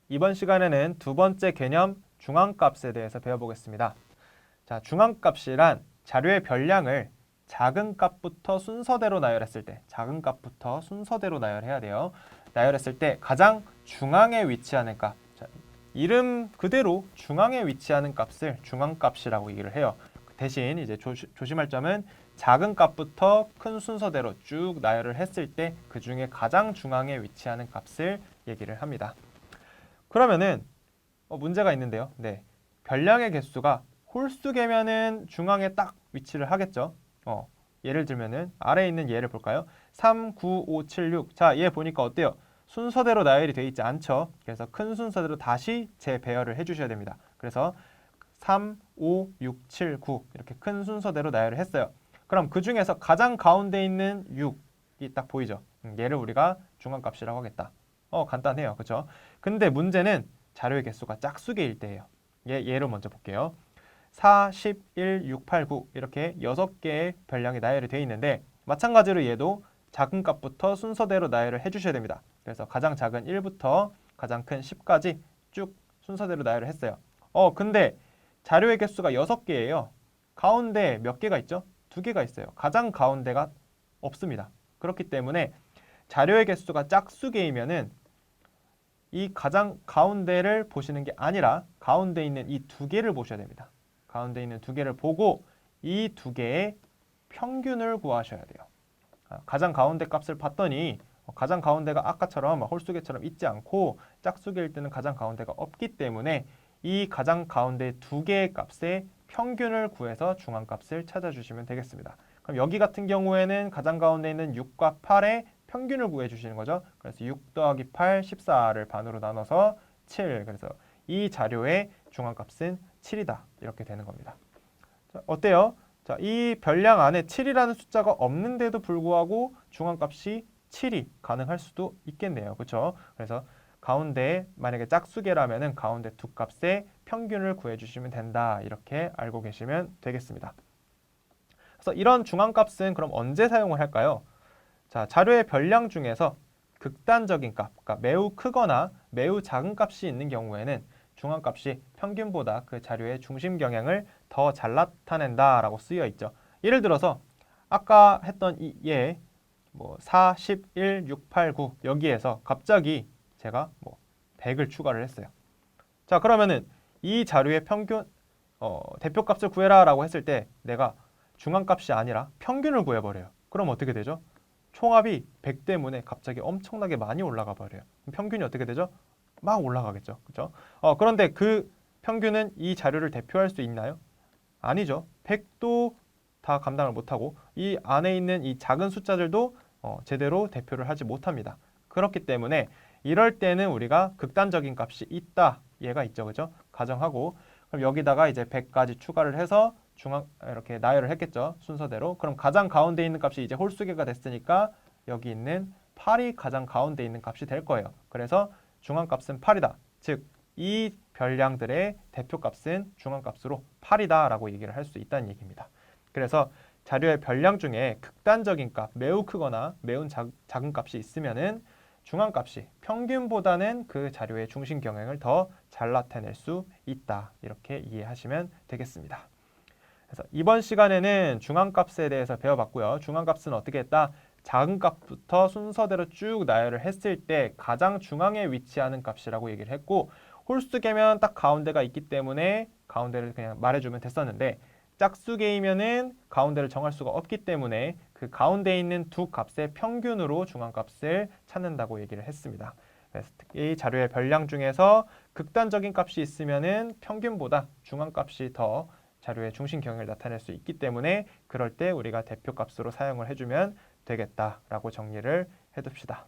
이번 시간에는 두 번째 개념 중앙값에 대해서 배워보겠습니다. 자, 중앙값이란 자료의 별량을 작은 값부터 순서대로 나열했을 때, 작은 값부터 순서대로 나열해야 돼요. 나열했을 때 가장 중앙에 위치하는 값, 자, 이름 그대로 중앙에 위치하는 값을 중앙값이라고 얘기를 해요. 대신 이제 조심할 점은 작은 값부터 큰 순서대로 쭉 나열을 했을 때 그 중에 가장 중앙에 위치하는 값을 얘기를 합니다. 그러면은 문제가 있는데요. 네, 별량의 개수가 홀수계면은 중앙에 딱 위치를 하겠죠. 예를 들면은 아래에 있는 예를 볼까요? 3, 9, 5, 7, 6. 자, 얘 보니까 어때요? 순서대로 나열이 되어 있지 않죠. 그래서 큰 순서대로 다시 재배열을 해주셔야 됩니다. 그래서 3, 5, 6, 7, 9 이렇게 큰 순서대로 나열을 했어요. 그럼 그 중에서 가장 가운데 있는 6이 딱 보이죠? 얘를 우리가 중앙값이라고 하겠다. 간단해요. 그렇죠? 근데 문제는 자료의 개수가 짝수계일 때예요. 예로 먼저 볼게요. 4, 11, 6, 8, 9 이렇게 6개의 별량이 나열이 되어 있는데 마찬가지로 얘도 작은 값부터 순서대로 나열을 해주셔야 됩니다. 그래서 가장 작은 1부터 가장 큰 10까지 쭉 순서대로 나열을 했어요. 근데 자료의 개수가 6개예요. 가운데 몇 개가 있죠? 2개가 있어요. 가장 가운데가 없습니다. 그렇기 때문에 자료의 개수가 짝수계이면은 이 가장 가운데를 보시는 게 아니라 가운데 있는 이 2개를 보셔야 됩니다. 가운데 있는 2개를 보고 이 2개의 평균을 구하셔야 돼요. 가장 가운데 값을 봤더니 가장 가운데가 아까처럼 홀수계처럼 있지 않고 짝수계일 때는 가장 가운데가 없기 때문에 이 가장 가운데 2개의 값의 평균을 구해서 중앙값을 찾아주시면 되겠습니다. 그럼 여기 같은 경우에는 가장 가운데 있는 6과 8의 평균을 구해주시는 거죠. 그래서 6 더하기 8, 14를 반으로 나눠서 7. 그래서 이 자료의 중앙값은 7이다. 이렇게 되는 겁니다. 자, 어때요? 자, 이 별량 안에 7이라는 숫자가 없는데도 불구하고 중앙값이 7이 가능할 수도 있겠네요. 그렇죠? 그래서 가운데 만약에 짝수계라면은 가운데 두 값의 평균을 구해주시면 된다. 이렇게 알고 계시면 되겠습니다. 그래서 이런 중앙값은 그럼 언제 사용을 할까요? 자, 자료의 별량 중에서 극단적인 값, 그러니까 매우 크거나 매우 작은 값이 있는 경우에는 중앙값이 평균보다 그 자료의 중심 경향을 더 잘 나타낸다라고 쓰여 있죠. 예를 들어서 아까 했던 이 4, 11, 6, 8, 9 여기에서 갑자기 제가 100을 추가를 했어요. 자, 그러면은 이 자료의 평균 대표값을 구해라라고 했을 때 내가 중앙값이 아니라 평균을 구해버려요. 그럼 어떻게 되죠? 총합이 100 때문에 갑자기 엄청나게 많이 올라가 버려요. 평균이 어떻게 되죠? 막 올라가겠죠. 그렇죠? 그런데 그 평균은 이 자료를 대표할 수 있나요? 아니죠. 100도 다 감당을 못하고 이 안에 있는 이 작은 숫자들도 제대로 대표를 하지 못합니다. 그렇기 때문에 이럴 때는 우리가 극단적인 값이 있다. 얘가 있죠. 그죠? 가정하고 그럼 여기다가 이제 100까지 추가를 해서 중앙 이렇게 나열을 했겠죠. 순서대로. 그럼 가장 가운데 있는 값이 이제 홀수계가 됐으니까 여기 있는 8이 가장 가운데 있는 값이 될 거예요. 그래서 중앙값은 8이다. 즉, 이 별량들의 대표값은 중앙값으로 8이다 라고 얘기를 할 수 있다는 얘기입니다. 그래서 자료의 별량 중에 극단적인 값, 매우 크거나 매우 작은 값이 있으면은 중앙값이 평균보다는 그 자료의 중심 경향을 더 잘 나타낼 수 있다. 이렇게 이해하시면 되겠습니다. 그래서 이번 시간에는 중앙값에 대해서 배워봤고요. 중앙값은 어떻게 했다? 작은 값부터 순서대로 쭉 나열을 했을 때 가장 중앙에 위치하는 값이라고 얘기를 했고 홀수계면 딱 가운데가 있기 때문에 가운데를 그냥 말해주면 됐었는데 짝수계이면은 가운데를 정할 수가 없기 때문에 그 가운데 있는 두 값의 평균으로 중앙값을 찾는다고 얘기를 했습니다. 그래서 특히 자료의 별량 중에서 극단적인 값이 있으면은 평균보다 중앙값이 더 자료의 중심 경향을 나타낼 수 있기 때문에 그럴 때 우리가 대표값으로 사용을 해주면 되겠다라고 정리를 해둡시다.